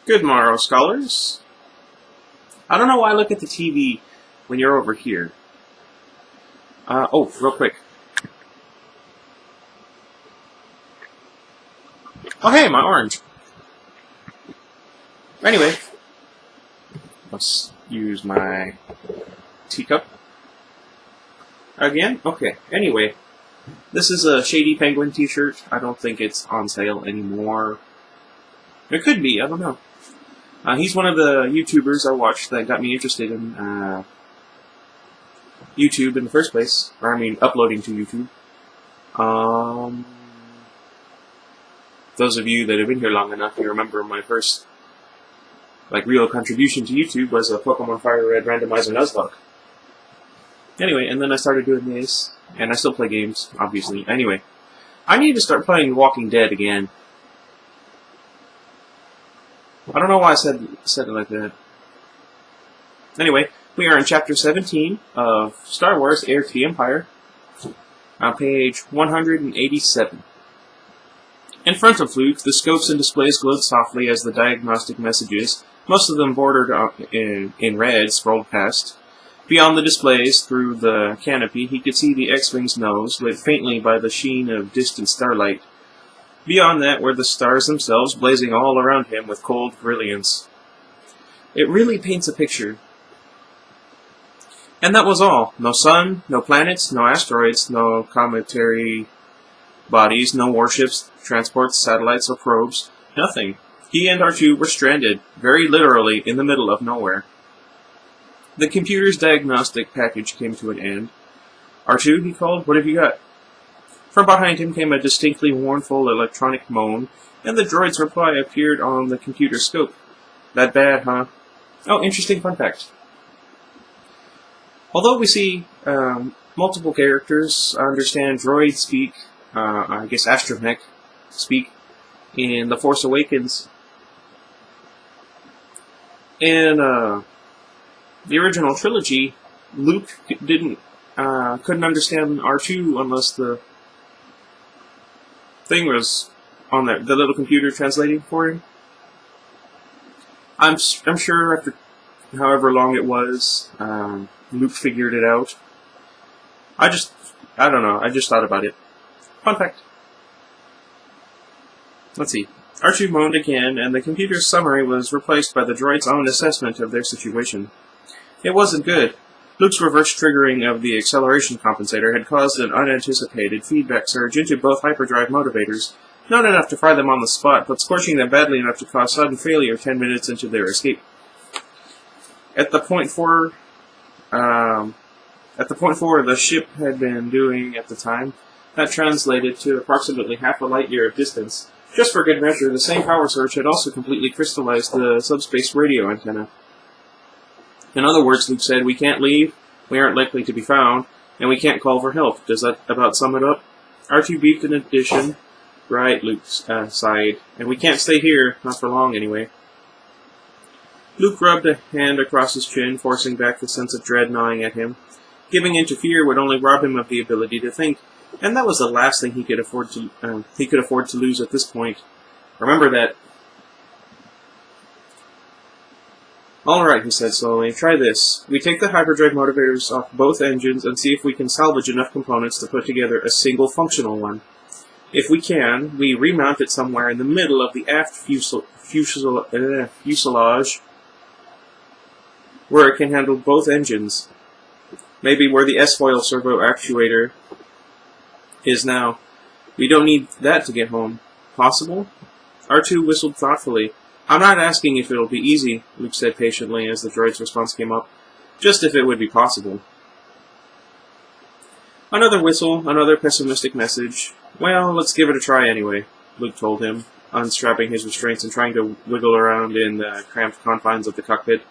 Good morrow, scholars. I don't know why I look at the TV when you're over here. Real quick. Oh, hey, my orange. Anyway, let's use my teacup. Again? Okay. Anyway, this is a Shady Penguin t-shirt. I don't think it's on sale anymore. It could be, I don't know. He's one of the YouTubers I watched that got me interested in YouTube in the first place. Or, I mean, uploading to YouTube. Those of you that have been here long enough, you remember my first, real contribution to YouTube was a Pokemon Fire Red Randomizer Nuzlocke. Anyway, and then I started doing this, and I still play games, obviously. Anyway, I need to start playing Walking Dead again. I don't know why I said it like that. Anyway, we are in Chapter 17 of Star Wars Heir to the Empire, on page 187. In front of Luke, the scopes and displays glowed softly as the diagnostic messages, most of them bordered in red, scrolled past. Beyond the displays, through the canopy, he could see the X-Wing's nose, lit faintly by the sheen of distant starlight. Beyond that were the stars themselves, blazing all around him with cold brilliance. It really paints a picture. And that was all. No sun, no planets, no asteroids, no cometary bodies, no warships, transports, satellites, or probes. Nothing. He and R2 were stranded, very literally, in the middle of nowhere. The computer's diagnostic package came to an end. R2, he called, what have you got? From behind him came a distinctly mournful electronic moan, and the droid's reply appeared on the computer scope. That bad, huh? Oh, interesting fun fact. Although we see multiple characters understand droid speak, I guess astromech speak, in The Force Awakens, in the original trilogy, Luke couldn't understand R2 unless the thing was on there, the little computer translating for him. I'm sure after however long it was, Luke figured it out. I don't know, I just thought about it. Fun fact. Let's see. R2 moaned again, and the computer's summary was replaced by the droid's own assessment of their situation. It wasn't good. Luke's reverse triggering of the acceleration compensator had caused an unanticipated feedback surge into both hyperdrive motivators, not enough to fry them on the spot, but scorching them badly enough to cause sudden failure 10 minutes into their escape. At the point 4 the ship had been doing at the time, that translated to approximately half a light year of distance. Just for good measure, the same power surge had also completely crystallized the subspace radio antenna. In other words, Luke said, we can't leave, we aren't likely to be found, and we can't call for help. Does that about sum it up? R2 beeped in addition. Right, Luke sighed. And we can't stay here, not for long anyway. Luke rubbed a hand across his chin, forcing back the sense of dread gnawing at him. Giving in to fear would only rob him of the ability to think, and that was the last thing he could afford to lose at this point. Remember that. Alright, he said slowly, try this. We take the hyperdrive motivators off both engines and see if we can salvage enough components to put together a single functional one. If we can, we remount it somewhere in the middle of the aft fuselage, where it can handle both engines. Maybe where the S-foil servo actuator is now. We don't need that to get home. Possible? R2 whistled thoughtfully. I'm not asking if it'll be easy, Luke said patiently as the droid's response came up. Just if it would be possible. Another whistle, another pessimistic message. Well, let's give it a try anyway, Luke told him, unstrapping his restraints and trying to wiggle around in the cramped confines of the cockpit.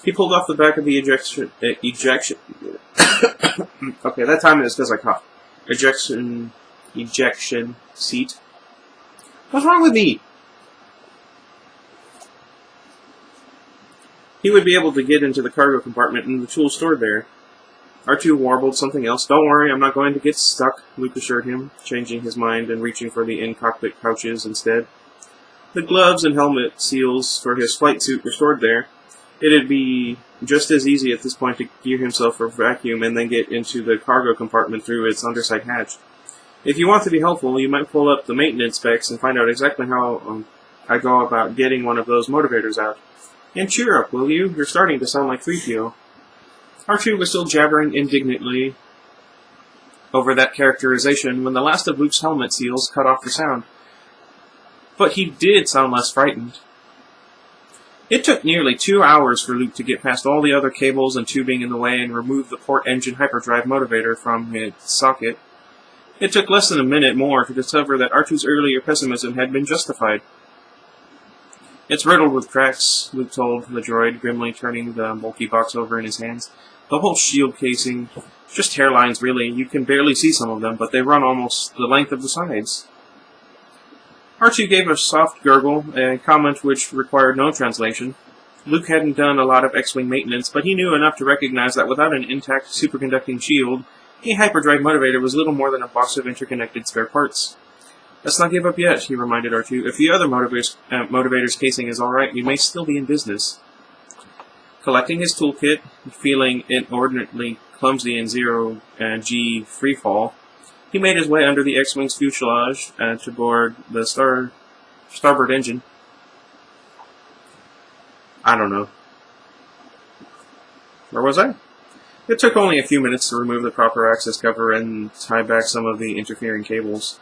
He pulled off the back of the ejection... okay, that time it is because I coughed. Ejection seat. What's wrong with me? He would be able to get into the cargo compartment and the tools stored there. R2 warbled something else. Don't worry, I'm not going to get stuck, Luke assured him, changing his mind and reaching for the in-cockpit couches instead. The gloves and helmet seals for his flight suit were stored there. It'd be just as easy at this point to gear himself for vacuum and then get into the cargo compartment through its underside hatch. If you want to be helpful, you might pull up the maintenance specs and find out exactly how I go about getting one of those motivators out. And cheer up, will you? You're starting to sound like 3PO. R2 was still jabbering indignantly over that characterization when the last of Luke's helmet seals cut off the sound. But he did sound less frightened. It took nearly 2 hours for Luke to get past all the other cables and tubing in the way and remove the port engine hyperdrive motivator from its socket. It took less than a minute more to discover that R2's earlier pessimism had been justified. It's riddled with cracks, Luke told the droid, grimly turning the bulky box over in his hands. The whole shield casing, just hairlines really. You can barely see some of them, but they run almost the length of the sides. R2 gave a soft gurgle, a comment which required no translation. Luke hadn't done a lot of X-Wing maintenance, but he knew enough to recognize that without an intact superconducting shield, a hyperdrive motivator was little more than a box of interconnected spare parts. Let's not give up yet, he reminded R2. If the other motivator's casing is alright, we may still be in business. Collecting his toolkit, feeling inordinately clumsy in zero-G freefall, he made his way under the X-Wing's fuselage to board the starboard engine. I don't know. Where was I? It took only a few minutes to remove the proper access cover and tie back some of the interfering cables.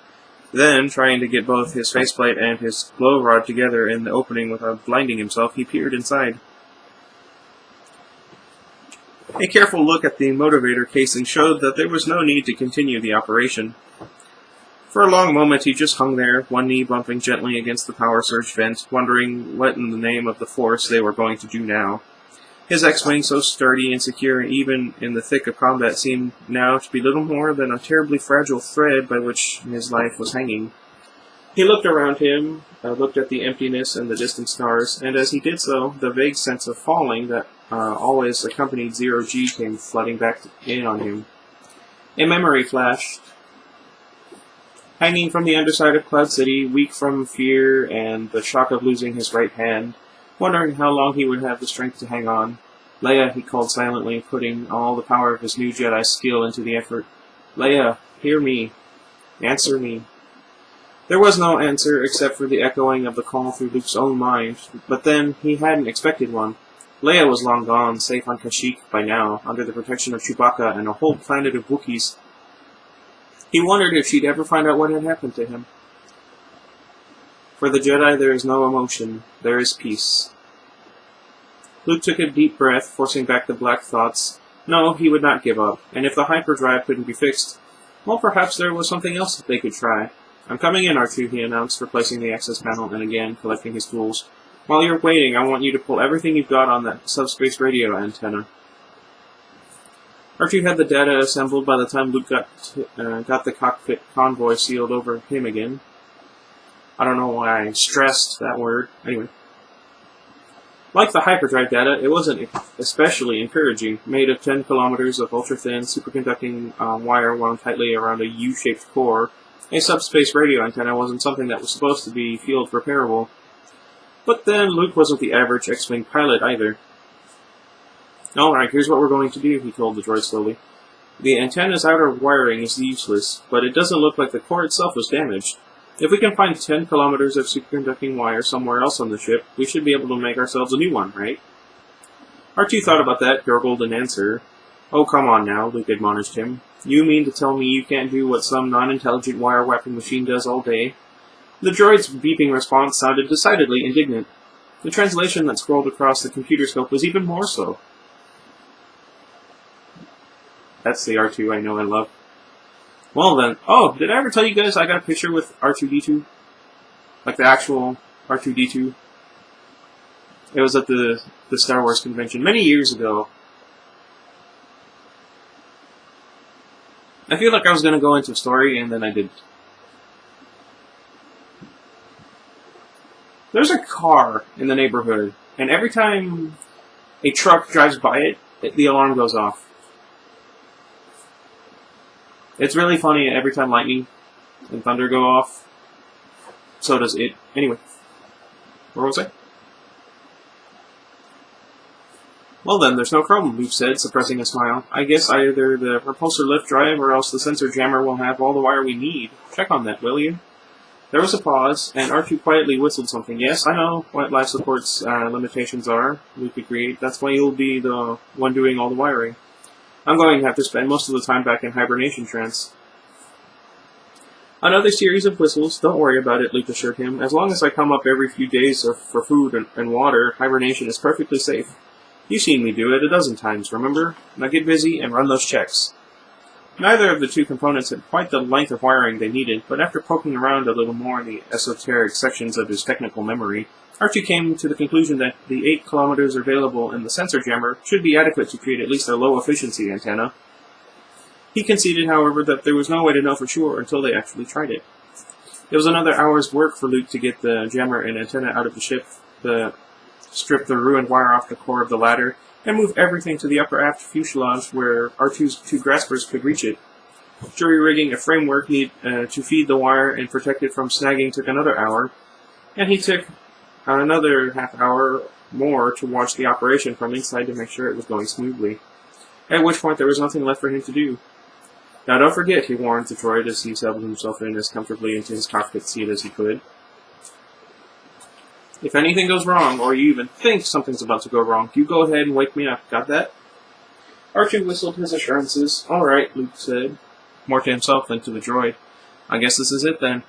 Then, trying to get both his faceplate and his glow rod together in the opening without blinding himself, he peered inside. A careful look at the motivator casing showed that there was no need to continue the operation. For a long moment he just hung there, one knee bumping gently against the power surge vent, wondering what in the name of the Force they were going to do now. His X-Wing, so sturdy and secure even in the thick of combat, seemed now to be little more than a terribly fragile thread by which his life was hanging. He looked around him, looked at the emptiness and the distant stars, and as he did so, the vague sense of falling that always accompanied zero-G came flooding back in on him. A memory flashed. Hanging from the underside of Cloud City, weak from fear and the shock of losing his right hand, wondering how long he would have the strength to hang on. Leia, he called silently, putting all the power of his new Jedi skill into the effort. Leia, hear me. Answer me. There was no answer except for the echoing of the call through Luke's own mind, but then he hadn't expected one. Leia was long gone, safe on Kashyyyk by now, under the protection of Chewbacca and a whole planet of Wookiees. He wondered if she'd ever find out what had happened to him. For the Jedi there is no emotion, there is peace. Luke took a deep breath, forcing back the black thoughts. No, he would not give up, and if the hyperdrive couldn't be fixed, well, perhaps there was something else that they could try. I'm coming in, R2, he announced, replacing the access panel and again collecting his tools. While you're waiting, I want you to pull everything you've got on that subspace radio antenna. R2 had the data assembled by the time Luke got the cockpit convoy sealed over him again. I don't know why I stressed that word. Anyway. Like the hyperdrive data, it wasn't especially encouraging. Made of 10 kilometers of ultra-thin, superconducting wire wound tightly around a U-shaped core, a subspace radio antenna wasn't something that was supposed to be field repairable. But then Luke wasn't the average X-Wing pilot either. Alright, here's what we're going to do, he told the droid slowly. The antenna's outer wiring is useless, but it doesn't look like the core itself was damaged. If we can find 10 kilometers of superconducting wire somewhere else on the ship, we should be able to make ourselves a new one, right? R2 thought about that, gurgled an answer. Oh, come on now, Luke admonished him. You mean to tell me you can't do what some non-intelligent wire-wrapping machine does all day? The droid's beeping response sounded decidedly indignant. The translation that scrolled across the computer scope was even more so. That's the R2 I know and love. Well then, oh, did I ever tell you guys I got a picture with R2-D2? Like the actual R2-D2? It was at the Star Wars convention many years ago. I feel like I was going to go into a story and then I didn't. There's a car in the neighborhood, and every time a truck drives by it, the alarm goes off. It's really funny every time lightning and thunder go off. So does it. Anyway. Where was I? Well then, there's no problem, Luke said, suppressing a smile. I guess either the repulsor lift drive or else the sensor jammer will have all the wire we need. Check on that, will you? There was a pause, and R2 quietly whistled something. Yes, I know what life support's limitations are, Luke agreed. That's why you'll be the one doing all the wiring. I'm going to have to spend most of the time back in hibernation trance. Another series of whistles. Don't worry about it, Luke assured him. As long as I come up every few days for food and water, hibernation is perfectly safe. You've seen me do it 12 times, remember? Now get busy and run those checks. Neither of the two components had quite the length of wiring they needed, but after poking around a little more in the esoteric sections of his technical memory, R2 came to the conclusion that the 8 kilometers available in the sensor jammer should be adequate to create at least a low-efficiency antenna. He conceded, however, that there was no way to know for sure until they actually tried it. It was another hour's work for Luke to get the jammer and antenna out of the ship, strip the ruined wire off the core of the ladder, and move everything to the upper aft fuselage where R2's 2 graspers could reach it. Jury-rigging a framework to feed the wire and protect it from snagging took another hour, and he took another half hour more to watch the operation from inside to make sure it was going smoothly. At which point there was nothing left for him to do. Now don't forget, he warned the droid as he settled himself in as comfortably into his cockpit seat as he could. If anything goes wrong, or you even think something's about to go wrong, you go ahead and wake me up. Got that? R2 whistled his assurances. All right, Luke said, more to himself than to the droid. I guess this is it then.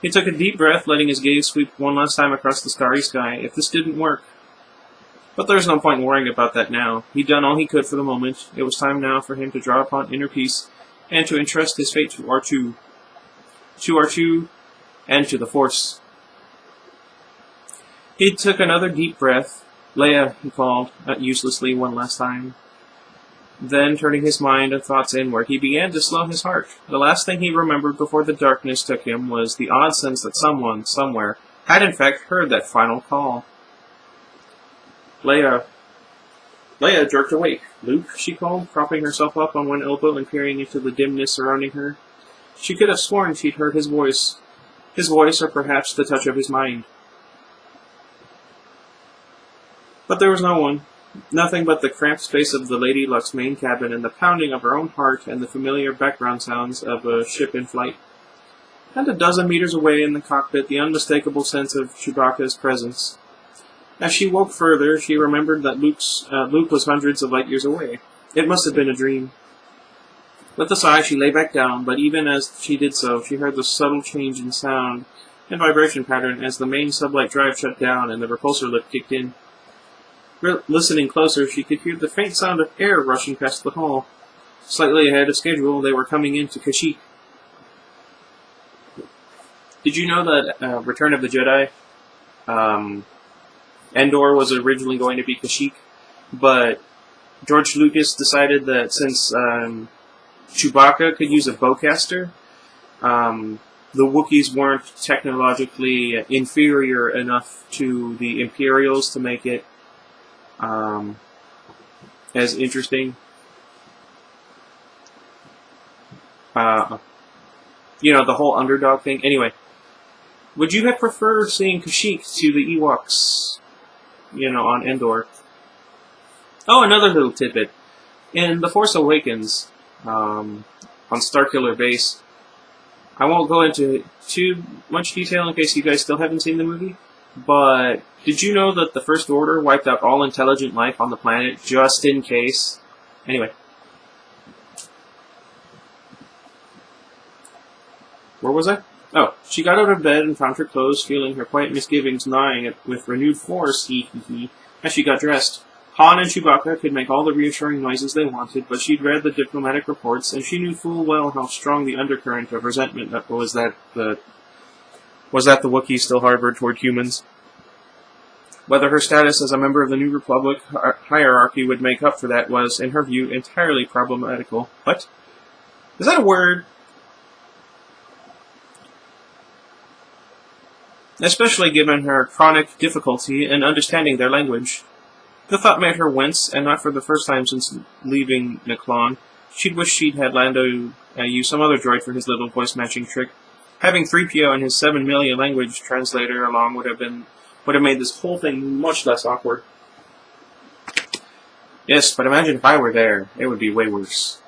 He took a deep breath, letting his gaze sweep one last time across the starry sky. If this didn't work. But there's no point worrying about that now. He'd done all he could for the moment. It was time now for him to draw upon inner peace and to entrust his fate to R2. To R2 and to the Force. He took another deep breath. Leia, he called, uselessly one last time. Then, turning his mind and thoughts inward, he began to slow his heart. The last thing he remembered before the darkness took him was the odd sense that someone, somewhere, had in fact heard that final call. Leia jerked awake. Luke, she called, propping herself up on one elbow and peering into the dimness surrounding her. She could have sworn she'd heard his voice, or perhaps the touch of his mind. But there was no one. Nothing but the cramped space of the Lady Luck's main cabin and the pounding of her own heart and the familiar background sounds of a ship in flight. And 12 meters away in the cockpit, the unmistakable sense of Chewbacca's presence. As she woke further, she remembered that Luke was hundreds of light years away. It must have been a dream. With a sigh, she lay back down, but even as she did so, she heard the subtle change in sound and vibration pattern as the main sublight drive shut down and the repulsor lift kicked in. Listening closer, she could hear the faint sound of air rushing past the hull. Slightly ahead of schedule, they were coming into Kashyyyk. Did you know that Return of the Jedi, Endor was originally going to be Kashyyyk, but George Lucas decided that since Chewbacca could use a bowcaster, the Wookiees weren't technologically inferior enough to the Imperials to make it as interesting. The whole underdog thing. Anyway, would you have preferred seeing Kashyyyk to the Ewoks, on Endor? Oh, another little tidbit. In The Force Awakens, on Starkiller Base, I won't go into too much detail in case you guys still haven't seen the movie, but did you know that the First Order wiped out all intelligent life on the planet just in case? Anyway. Where was I? Oh, she got out of bed and found her clothes, feeling her quiet misgivings gnawing with renewed force, as she got dressed. Han and Chewbacca could make all the reassuring noises they wanted, but she'd read the diplomatic reports, and she knew full well how strong the undercurrent of resentment was that the Wookiees still harbored toward humans. Whether her status as a member of the New Republic hierarchy would make up for that was, in her view, entirely problematical. What? Is that a word? Especially given her chronic difficulty in understanding their language. The thought made her wince, and not for the first time since leaving Naklon. She'd wish she'd had Lando use some other droid for his little voice-matching trick. Having 3PO and his 7 million language translator along would have been would have made this whole thing much less awkward. Yes, but imagine if I were there. It would be way worse.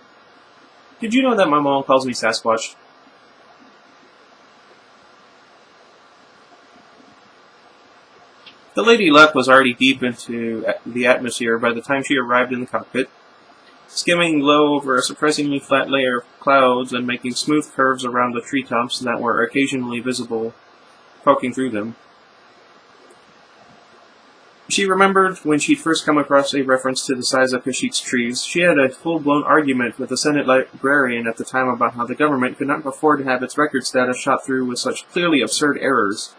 Did you know that my mom calls me Sasquatch? The Lady Luck was already deep into the atmosphere by the time she arrived in the cockpit, skimming low over a surprisingly flat layer of clouds and making smooth curves around the treetops that were occasionally visible, poking through them. She remembered when she'd first come across a reference to the size of Kashyyyk's trees. She had a full-blown argument with the Senate librarian at the time about how the government could not afford to have its records data shot through with such clearly absurd errors.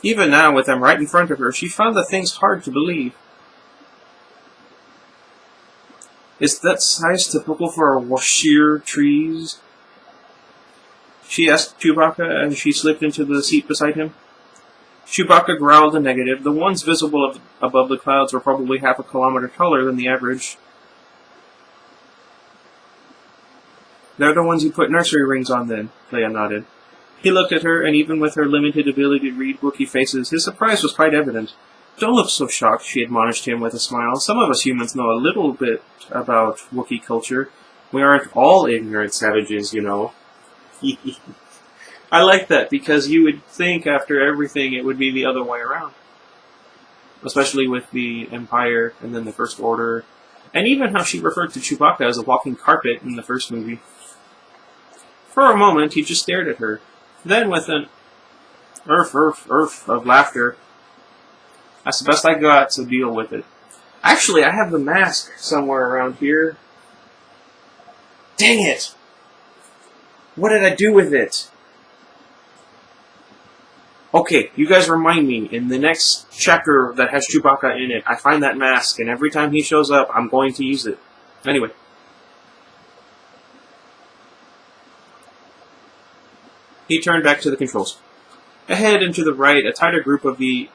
Even now, with them right in front of her, she found the things hard to believe. Is that size typical for Washir trees? She asked Chewbacca as she slipped into the seat beside him. Chewbacca growled a negative. The ones visible above the clouds were probably half a kilometer taller than the average. They're the ones you put nursery rings on then, Leia nodded. He looked at her, and even with her limited ability to read Wookiee faces, his surprise was quite evident. Don't look so shocked, she admonished him with a smile. Some of us humans know a little bit about Wookie culture. We aren't all ignorant savages, you know. I like that, because you would think after everything it would be the other way around. Especially with the Empire, and then the First Order, and even how she referred to Chewbacca as a walking carpet in the first movie. For a moment, he just stared at her. Then, with an "Urf, urf, urf" of laughter, "That's the best I got, so deal with it." Actually, I have the mask somewhere around here. Dang it! What did I do with it? Okay, you guys remind me, in the next chapter that has Chewbacca in it, I find that mask, and every time he shows up, I'm going to use it. Anyway. He turned back to the controls. Ahead and to the right, a tighter group of the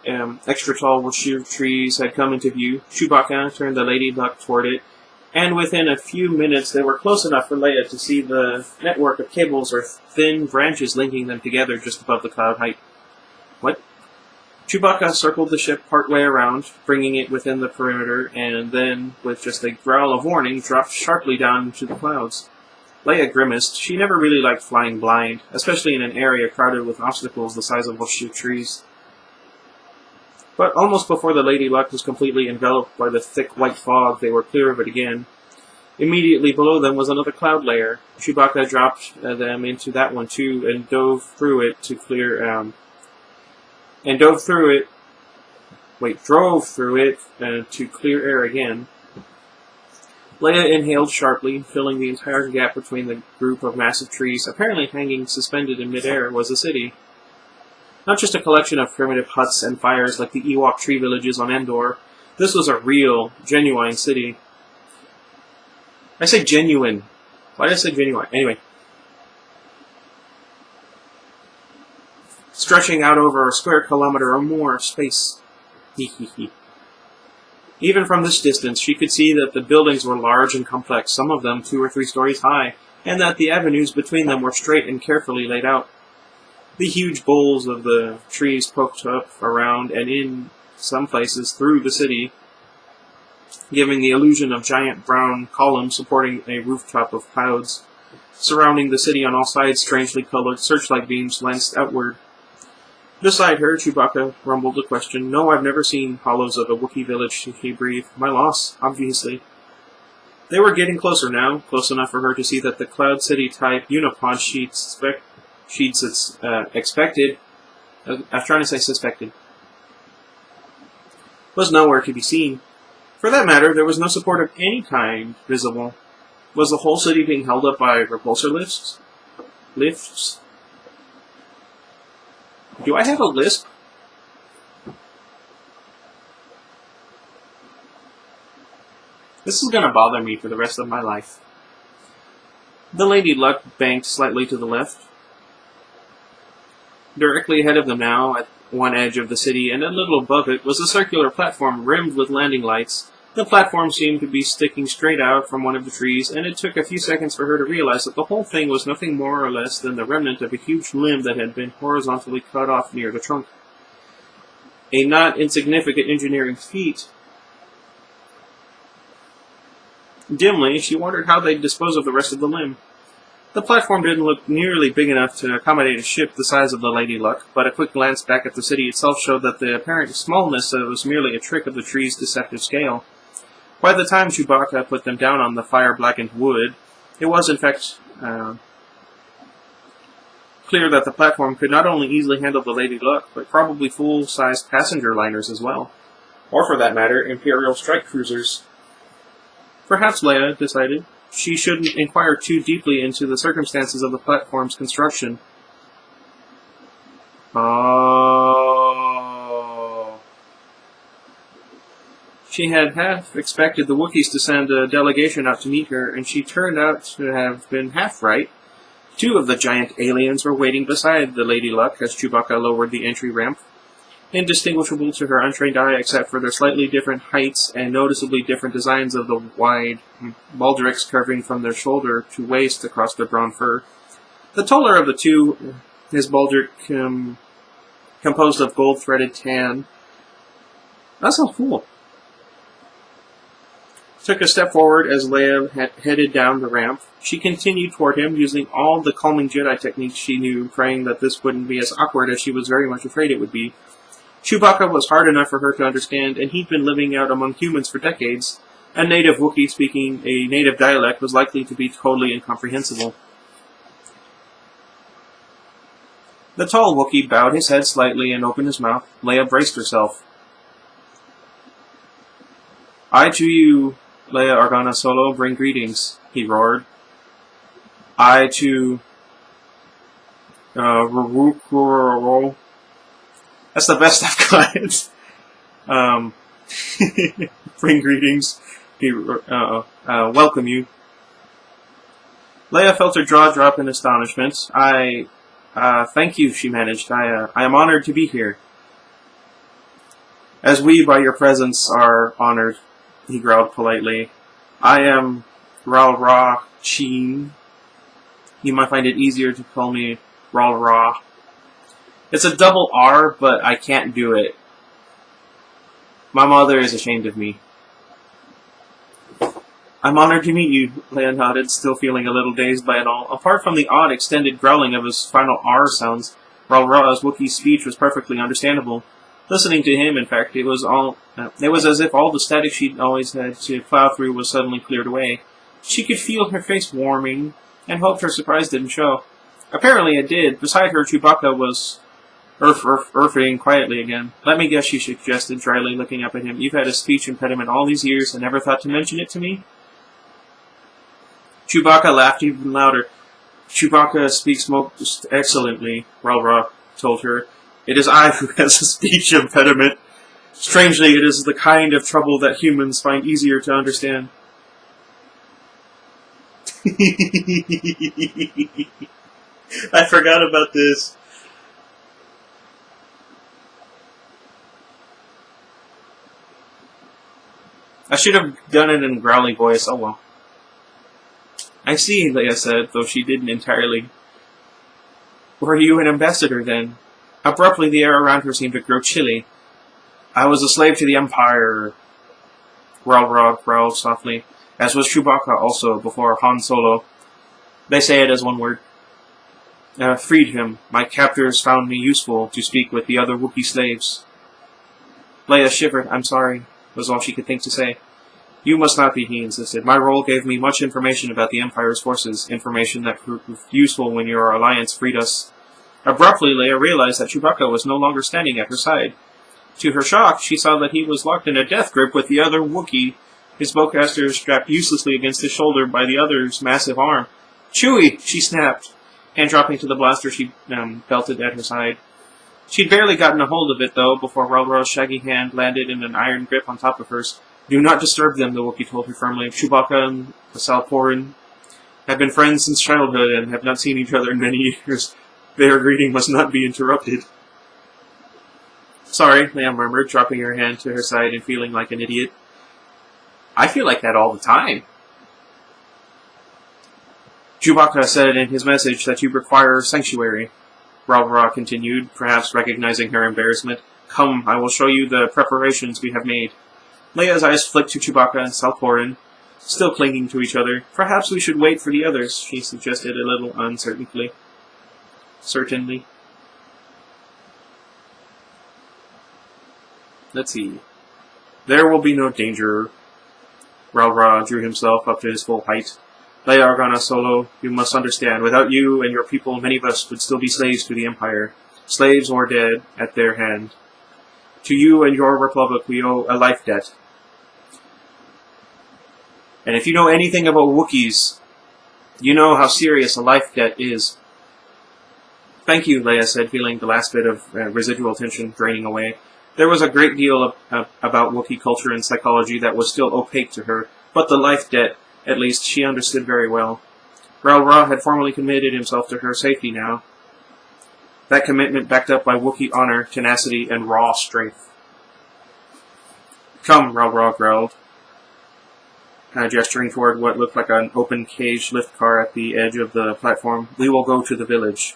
extra-tall Washir trees had come into view. Chewbacca turned the Lady Luck toward it, and within a few minutes they were close enough for Leia to see the network of cables or thin branches linking them together just above the cloud height. What? Chewbacca circled the ship partway around, bringing it within the perimeter, and then, with just a growl of warning, dropped sharply down into the clouds. Leia grimaced. She never really liked flying blind, especially in an area crowded with obstacles the size of Washir trees. But almost before the Lady Luck was completely enveloped by the thick white fog, they were clear of it again. Immediately below them was another cloud layer. Chewbacca dropped them into that one too, and drove through it to clear air again. Leia inhaled sharply, filling the entire gap between the group of massive trees. Apparently hanging suspended in midair was a city. Not just a collection of primitive huts and fires like the Ewok tree villages on Endor. This was a real, genuine city. I say genuine. Why did I say genuine? Anyway. Stretching out over a square kilometer or more of space. Even from this distance, she could see that the buildings were large and complex, some of them 2 or 3 stories high, and that the avenues between them were straight and carefully laid out. The huge boles of the trees poked up around and in some places through the city, giving the illusion of giant brown columns supporting a rooftop of clouds. Surrounding the city on all sides, strangely colored searchlight beams lanced outward. Beside her, Chewbacca rumbled a question. "No, I've never seen hollows of a Wookiee village," she breathed. "My loss, obviously." They were getting closer now, close enough for her to see that the Cloud City-type unipod expected, I was trying to say suspected, was nowhere to be seen. For that matter, there was no support of any kind visible. Was the whole city being held up by repulsor lifts? Do I have a lisp? This is going to bother me for the rest of my life. The Lady Luck banked slightly to the left. Directly ahead of them now, at one edge of the city and a little above it, was a circular platform rimmed with landing lights. The platform seemed to be sticking straight out from one of the trees, and it took a few seconds for her to realize that the whole thing was nothing more or less than the remnant of a huge limb that had been horizontally cut off near the trunk. a not insignificant engineering feat. Dimly, she wondered how they'd dispose of the rest of the limb. The platform didn't look nearly big enough to accommodate a ship the size of the Lady Luck, but a quick glance back at the city itself showed that the apparent smallness was merely a trick of the tree's deceptive scale. By the time Chewbacca put them down on the fire-blackened wood, it was, in fact, clear that the platform could not only easily handle the Lady Luck, but probably full-sized passenger liners as well. Or, for that matter, Imperial strike cruisers. Perhaps, Leia decided, she shouldn't inquire too deeply into the circumstances of the platform's construction. Oh. She had half expected the Wookiees to send a delegation out to meet her, and she turned out to have been half right. 2 of the giant aliens were waiting beside the Lady Luck as Chewbacca lowered the entry ramp. Indistinguishable to her untrained eye except for their slightly different heights and noticeably different designs of the wide baldricks curving from their shoulder to waist across their brown fur. The taller of the 2, his baldric composed of gold-threaded tan. That's so cool. Took a step forward as Leia headed down the ramp. She continued toward him, using all the calming Jedi techniques she knew, praying that this wouldn't be as awkward as she was very much afraid it would be. Chewbacca was hard enough for her to understand, and he'd been living out among humans for decades. A native Wookiee speaking a native dialect was likely to be totally incomprehensible. The tall Wookiee bowed his head slightly and opened his mouth. Leia braced herself. "I to you, Leia Organa Solo, bring greetings," he roared. "I to... That's the best I've got. Bring greetings. Welcome you." Leia felt her jaw drop in astonishment. Thank you, she managed. I am honored to be here. "As we, by your presence, are honored," he growled politely. "I am Ral Ra Cheen. You might find it easier to call me Ral Ra. It's a double R, but I can't do it. My mother is ashamed of me." "I'm honored to meet you," Leia nodded, still feeling a little dazed by it all. Apart from the odd, extended growling of his final R sounds, Ral Ra's Wookiee speech was perfectly understandable. Listening to him, in fact, it was as if all the static she'd always had to plow through was suddenly cleared away. She could feel her face warming, and hoped her surprise didn't show. Apparently it did. Beside her, Chewbacca was earthing quietly again. "Let me guess," she suggested, dryly looking up at him. "You've had a speech impediment all these years and never thought to mention it to me?" Chewbacca laughed even louder. "Chewbacca speaks most excellently," Ral Ra told her. "It is I who has a speech impediment. Strangely, it is the kind of trouble that humans find easier to understand." I forgot about this. I should have done it in a growly voice. Oh well. "I see," Leia said, though she didn't entirely. "Were you an ambassador, then?" Abruptly, the air around her seemed to grow chilly. "I was a slave to the Empire," Ral Ra growled softly, "as was Chewbacca also, before Han Solo. They say it as one word. Freed him. My captors found me useful to speak with the other Wookiee slaves." Leia shivered. "I'm sorry," was all she could think to say. "You must not be," he insisted. "My role gave me much information about the Empire's forces, information that proved useful when your alliance freed us." Abruptly, Leia realized that Chewbacca was no longer standing at her side. To her shock, she saw that he was locked in a death grip with the other Wookiee, his bowcaster strapped uselessly against his shoulder by the other's massive arm. "Chewie!" she snapped, hand dropping to the blaster she belted at her side. She'd barely gotten a hold of it, though, before Ral Ra's shaggy hand landed in an iron grip on top of hers. "Do not disturb them," the Wookiee told her firmly. "Chewbacca and the Salporin have been friends since childhood and have not seen each other in many years. Their greeting must not be interrupted." "Sorry," Leia murmured, dropping her hand to her side and feeling like an idiot. "I feel like that all the time." "Chewbacca said in his message that you require sanctuary," Ral Ra continued, perhaps recognizing her embarrassment. Come, I will show you the preparations we have made. Leia's eyes flicked to Chewbacca and Salkoran, still clinging to each other. Perhaps we should wait for the others, she suggested a little uncertainly. Certainly. Let's see. There will be no danger. Ra drew himself up to his full height. Leia Organa Solo, you must understand, without you and your people, many of us would still be slaves to the Empire. Slaves or dead at their hand. To you and your Republic we owe a life debt. And if you know anything about Wookiees, you know how serious a life debt is. Thank you, Leia said, feeling the last bit of residual tension draining away. There was a great deal about Wookie culture and psychology that was still opaque to her, but the life debt, at least, she understood very well. Ra had formally committed himself to her safety now. That commitment backed up by Wookie honor, tenacity, and raw strength. Come, Ra growled, gesturing toward what looked like an open cage lift car at the edge of the platform. We will go to the village.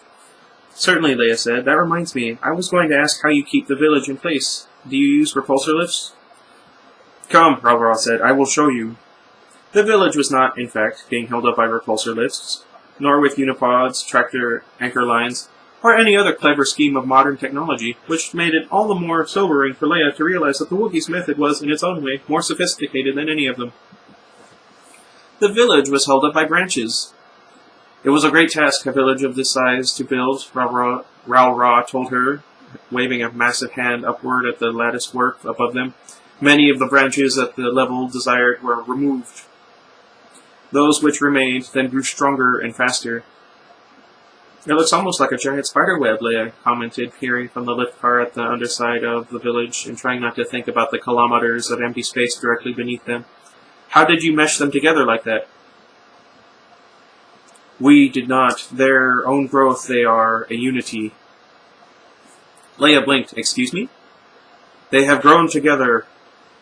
Certainly, Leia said. That reminds me, I was going to ask how you keep the village in place. Do you use repulsor lifts? Come, Ra said. I will show you. The village was not, in fact, being held up by repulsor lifts, nor with unipods, tractor anchor lines, or any other clever scheme of modern technology, which made it all the more sobering for Leia to realize that the Wookiees' method was, in its own way, more sophisticated than any of them. The village was held up by branches. It was a great task, a village of this size, to build, Ra told her, waving a massive hand upward at the lattice work above them. Many of the branches at the level desired were removed. Those which remained then grew stronger and faster. It looks almost like a giant spider web, Leia commented, peering from the lift car at the underside of the village and trying not to think about the kilometers of empty space directly beneath them. How did you mesh them together like that? We did not. Their own growth, they are a unity. Leia blinked. Excuse me? They have grown together,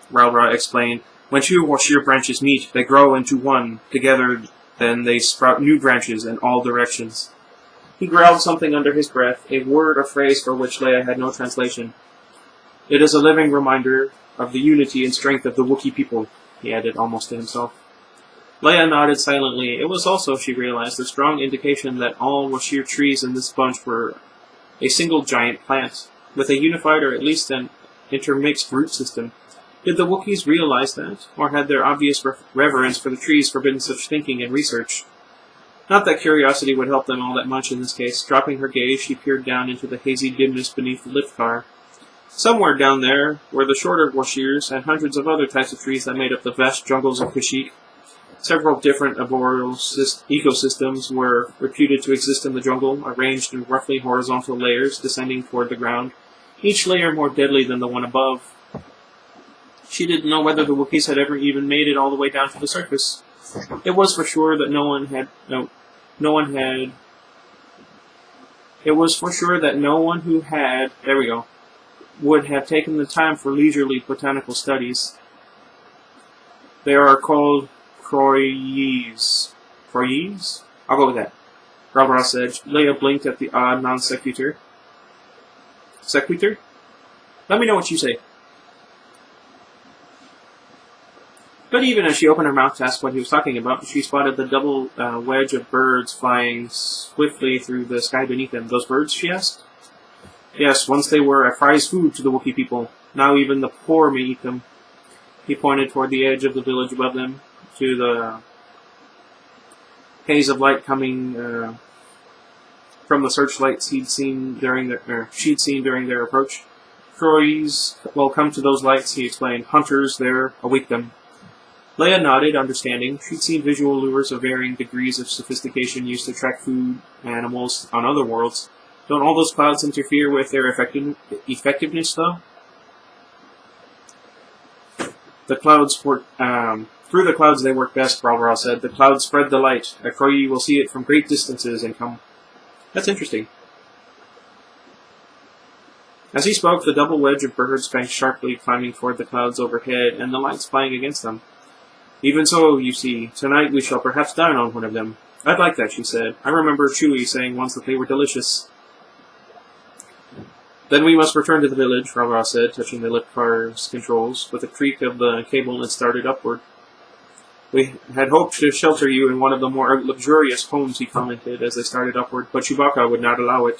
Ra explained. When two or sheer branches meet, they grow into one. Together, then they sprout new branches in all directions. He growled something under his breath, a word or phrase for which Leia had no translation. It is a living reminder of the unity and strength of the Wookiee people, he added almost to himself. Leia nodded silently. It was also, she realized, a strong indication that all Washir trees in this bunch were a single giant plant, with a unified or at least an intermixed root system. Did the Wookiees realize that, or had their obvious reverence for the trees forbidden such thinking and research? Not that curiosity would help them all that much in this case. Dropping her gaze, she peered down into the hazy dimness beneath the lift car. Somewhere down there were the shorter Washirs and hundreds of other types of trees that made up the vast jungles of Kashyyyk. Several different arboreal ecosystems were reputed to exist in the jungle, arranged in roughly horizontal layers descending toward the ground, each layer more deadly than the one above. She didn't know whether the Wookiees had ever even made it all the way down to the surface. It was for sure that no one who had, would have taken the time for leisurely botanical studies. They are called Croyes. Croyes? I'll go with that. Ra said. Leia blinked at the odd non sequitur. Sequitur? Let me know what you say. But even as she opened her mouth to ask what he was talking about, she spotted the double wedge of birds flying swiftly through the sky beneath them. Those birds, she asked? Yes, once they were a prized food to the Wookiee people. Now even the poor may eat them. He pointed toward the edge of the village above them, to the haze of light coming from the searchlights she'd seen during their approach. Croyes will come to those lights, he explained. Hunters there await them. Leia nodded, understanding. She'd seen visual lures of varying degrees of sophistication used to track food animals on other worlds. Don't all those clouds interfere with their effectiveness, though? The clouds work, through the clouds they work best, Ra said. The clouds spread the light. A Croyes will see it from great distances and come. That's interesting. As he spoke, the double wedge of birds banked sharply, climbing toward the clouds overhead, and the lights flying against them. Even so, you see, tonight we shall perhaps dine on one of them. I'd like that, she said. I remember Chewie saying once that they were delicious. Then we must return to the village, Ra said, touching the lift car's controls. With a creak of the cable, it started upward. We had hoped to shelter you in one of the more luxurious homes, he commented as they started upward, but Chewbacca would not allow it.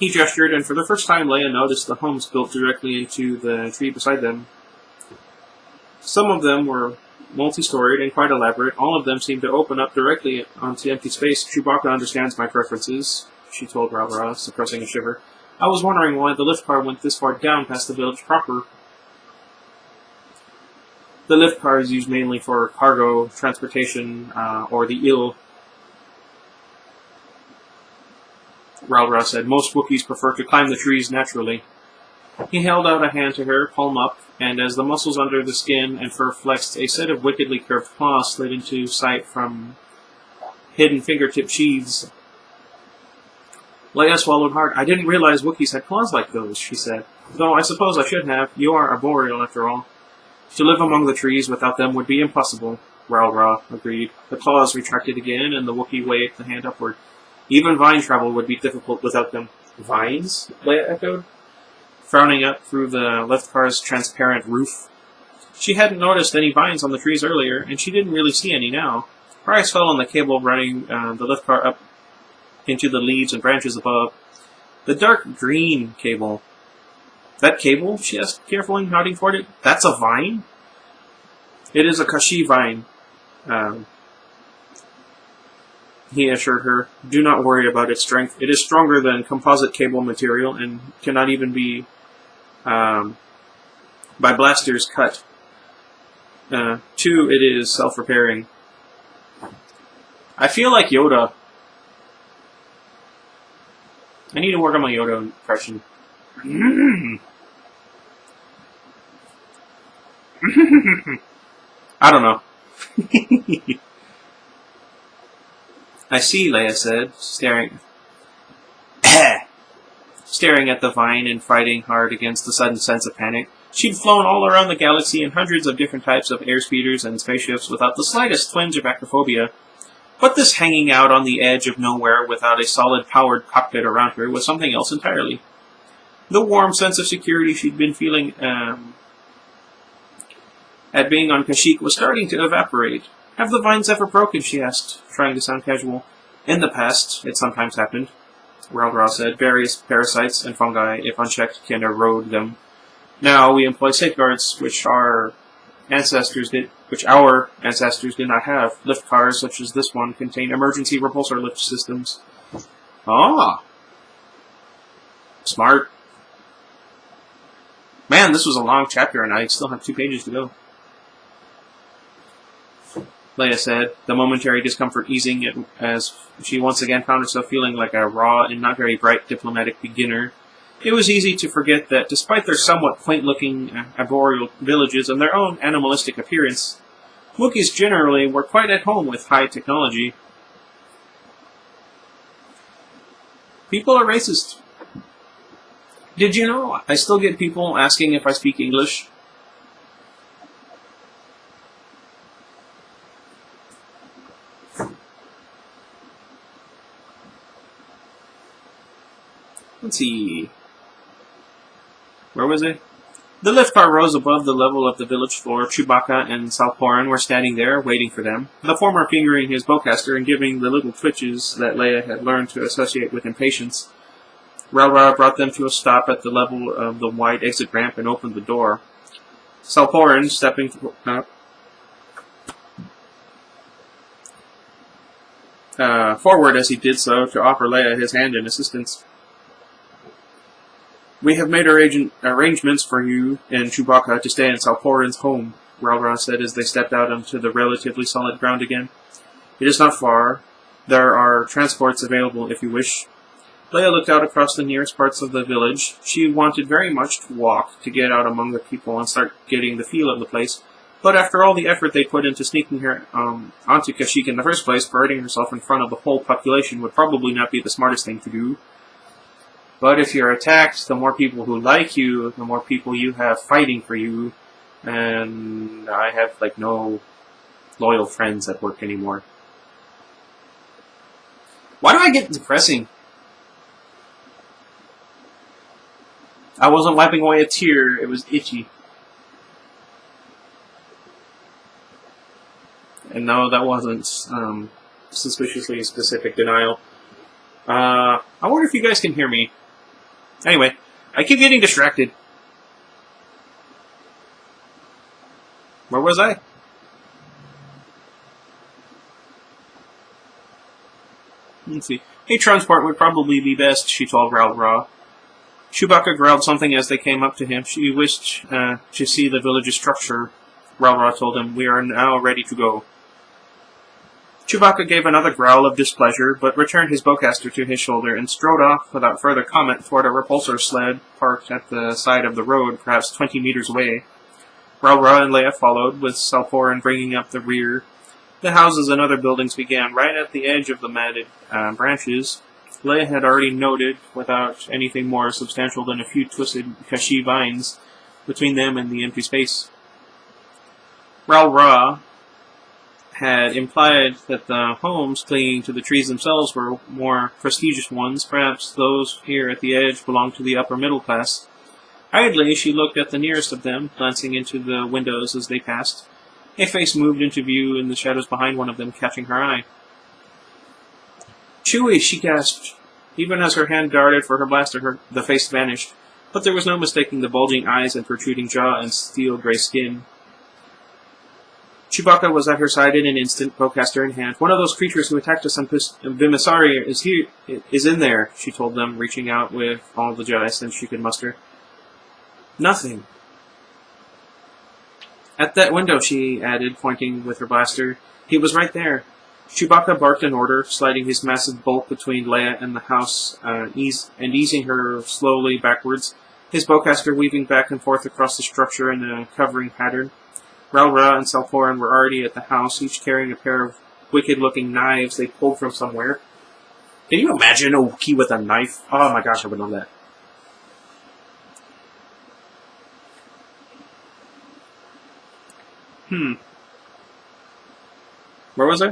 He gestured, and for the first time Leia noticed the homes built directly into the tree beside them. Some of them were multi-storied and quite elaborate. All of them seemed to open up directly onto empty space. Chewbacca understands my preferences, she told Ra, suppressing a shiver. I was wondering why the lift car went this far down past the village proper. The lift car is used mainly for cargo, transportation, or the ill. Ra said, most Wookiees prefer to climb the trees naturally. He held out a hand to her, palm up, and as the muscles under the skin and fur flexed, a set of wickedly curved claws slid into sight from hidden fingertip sheaths. Leia swallowed hard. I didn't realize Wookiees had claws like those, she said. Though I suppose I should have. You are arboreal, after all. To live among the trees without them would be impossible, Ra agreed. The claws retracted again, and the Wookiee waved the hand upward. Even vine travel would be difficult without them. Vines? Leia echoed, frowning up through the lift car's transparent roof. She hadn't noticed any vines on the trees earlier, and she didn't really see any now. Her eyes fell on the cable running the lift car up into the leaves and branches above. The dark green cable. That cable? She asked carefully, nodding toward it. That's a vine? It is a Kashyyyk vine, he assured her. Do not worry about its strength. It is stronger than composite cable material and cannot even be by blasters cut. 2, it is self-repairing. I feel like Yoda. I need to work on my Yoda impression. I don't know. I see, Leia said, staring at the vine and fighting hard against the sudden sense of panic. She'd flown all around the galaxy in hundreds of different types of airspeeders and spaceships without the slightest twinge of acrophobia. But this hanging out on the edge of nowhere without a solid powered cockpit around her was something else entirely. The warm sense of security she'd been feeling at being on Kashyyyk was starting to evaporate. Have the vines ever broken? She asked, trying to sound casual. In the past, it sometimes happened, Ra said. Various parasites and fungi, if unchecked, can erode them. Now we employ safeguards which our ancestors did not have. Lift cars such as this one contain emergency repulsor lift systems. Ah, smart. Man, this was a long chapter, and I still have 2 pages to go. Leia said, the momentary discomfort easing as she once again found herself feeling like a raw and not very bright diplomatic beginner. It was easy to forget that, despite their somewhat quaint-looking arboreal villages and their own animalistic appearance, Wookiees generally were quite at home with high technology. People are racist. Did you know I still get people asking if I speak English? Let's see. Where was I? The lift car rose above the level of the village floor. Chewbacca and Salporan were standing there, waiting for them, the former fingering his bowcaster and giving the little twitches that Leia had learned to associate with impatience. Ra brought them to a stop at the level of the wide exit ramp and opened the door. Salporan, stepping forward as he did so to offer Leia his hand in assistance. We have made arrangements for you and Chewbacca to stay in Salporan's home, Ra said as they stepped out onto the relatively solid ground again. It is not far. There are transports available if you wish. Leia looked out across the nearest parts of the village. She wanted very much to walk, to get out among the people and start getting the feel of the place. But after all the effort they put into sneaking her onto Kashyyyk in the first place, parading herself in front of the whole population would probably not be the smartest thing to do. But if you're attacked, the more people who like you, the more people you have fighting for you. And I have, no loyal friends at work anymore. Why do I get depressing? I wasn't wiping away a tear, it was itchy. And no, that wasn't suspiciously specific denial. I wonder if you guys can hear me. Anyway, I keep getting distracted. Where was I? Let's see. A transport would probably be best, she told Ra. Chewbacca growled something as they came up to him. She wished to see the village's structure. Ra told him, "We are now ready to go." Chewbacca gave another growl of displeasure, but returned his bowcaster to his shoulder and strode off without further comment toward a repulsor sled parked at the side of the road, perhaps 20 meters away. Ra and Leia followed, with Salporan bringing up the rear. The houses and other buildings began right at the edge of the matted branches. Leia had already noted, without anything more substantial than a few twisted Kashyyyk vines between them and the empty space. Ra had implied that the homes clinging to the trees themselves were more prestigious ones. Perhaps those here at the edge belonged to the upper middle class. Idly, she looked at the nearest of them, glancing into the windows as they passed. A face moved into view in the shadows behind one of them, catching her eye. "Chewie!" she gasped. Even as her hand darted for her blaster, the face vanished, but there was no mistaking the bulging eyes and protruding jaw and steel-gray skin. Chewbacca was at her side in an instant, bowcaster in hand. "One of those creatures who attacked us on Vimasari is in there," she told them, reaching out with all the Jedi sense she could muster. "Nothing." "At that window," she added, pointing with her blaster. "He was right there." Chewbacca barked an order, sliding his massive bulk between Leia and the house, easing her slowly backwards, his bowcaster weaving back and forth across the structure in a covering pattern. Ra and Salporan were already at the house, each carrying a pair of wicked-looking knives they pulled from somewhere. Can you imagine a Wookiee with a knife? Oh my gosh, I would love that. Where was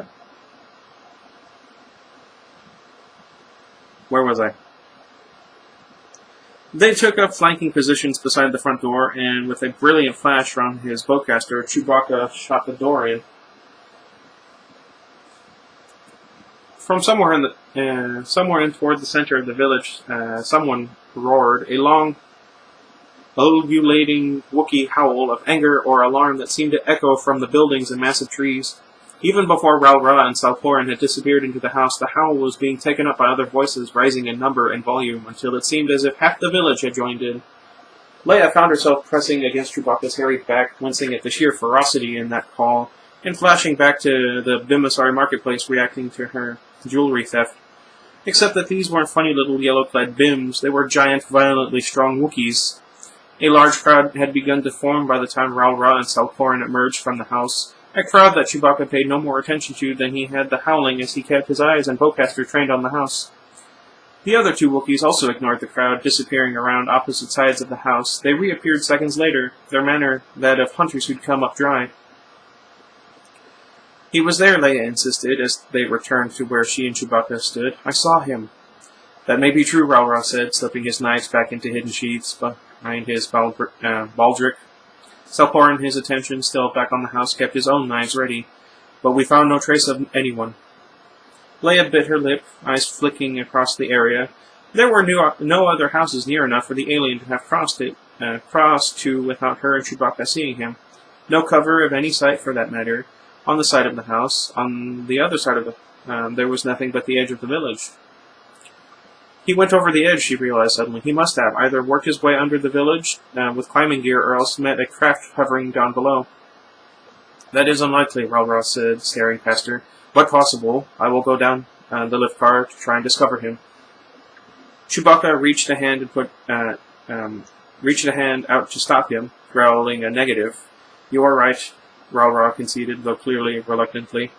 I? They took up flanking positions beside the front door, and with a brilliant flash from his bowcaster, Chewbacca shot the door in. From somewhere in toward the center of the village, someone roared, a long, ululating Wookiee howl of anger or alarm that seemed to echo from the buildings and massive trees. Even before Ra and Salporan had disappeared into the house, the howl was being taken up by other voices, rising in number and volume, until it seemed as if half the village had joined in. Leia found herself pressing against Chewbacca's hairy back, wincing at the sheer ferocity in that call, and flashing back to the Vimasari marketplace, reacting to her jewelry theft. Except that these weren't funny little yellow-clad Vims, they were giant, violently strong Wookiees. A large crowd had begun to form by the time Ra and Salporan emerged from the house, a crowd that Chewbacca paid no more attention to than he had the howling as he kept his eyes and bowcaster trained on the house. The other two Wookiees also ignored the crowd, disappearing around opposite sides of the house. They reappeared seconds later, their manner that of hunters who'd come up dry. "He was there," Leia insisted, as they returned to where she and Chewbacca stood. "I saw him." "That may be true," Ra said, slipping his knives back into hidden sheaths behind his baldric. Salporan, his attention still back on the house, kept his own knives ready, but we found no trace of anyone. Leia bit her lip, eyes flicking across the area. There were no other houses near enough for the alien to have crossed to without her and Chewbacca seeing him. No cover of any site, for that matter, on the side of the house. On the other side of there was nothing but the edge of the village. He went over the edge, she realized suddenly. He must have either worked his way under the village with climbing gear or else met a craft hovering down below. "That is unlikely," Ra said, staring past her. "But possible. I will go down the lift car to try and discover him." Chewbacca reached a hand out to stop him, growling a negative. "You are right," Ra conceded, though clearly reluctantly.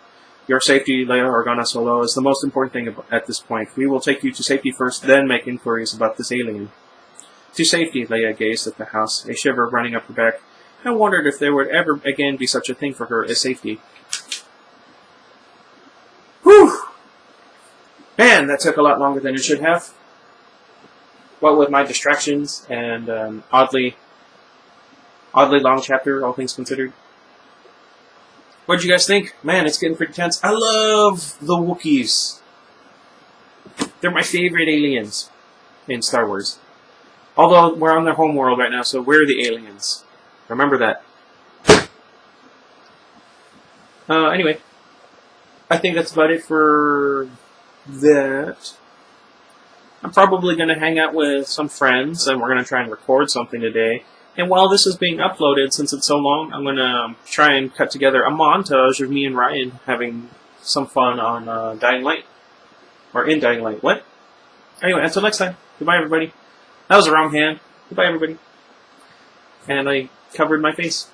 "Your safety, Leia Organa Solo, is the most important thing at this point. We will take you to safety first, then make inquiries about this alien." To safety, Leia gazed at the house, a shiver running up her back, and wondered if there would ever again be such a thing for her as safety. Whew! Man, and that took a lot longer than it should have. What with my distractions and oddly long chapter, all things considered. What'd you guys think? Man, it's getting pretty tense. I love the Wookiees. They're my favorite aliens in Star Wars. Although we're on their home world right now, so we're the aliens. Remember that. Anyway, I think that's about it for that. I'm probably going to hang out with some friends, and we're going to try and record something today. And while this is being uploaded, since it's so long, I'm going to try and cut together a montage of me and Ryan having some fun on Dying Light. Or in Dying Light. What? Anyway, until next time. Goodbye, everybody. That was the wrong hand. Goodbye, everybody. And I covered my face.